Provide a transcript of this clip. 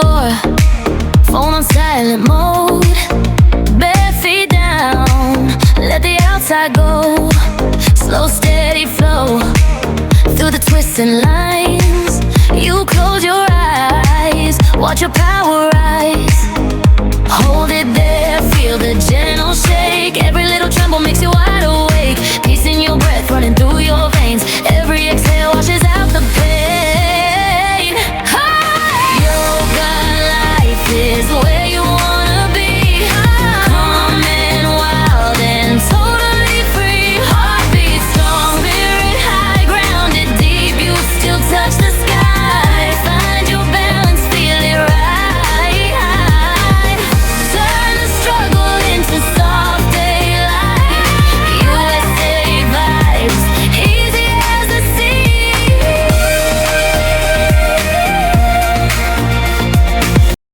door, phone on silent mode, bare feet down, let the outside go. Slow, steady flow through the twists and lines. You close your eyes, watch your power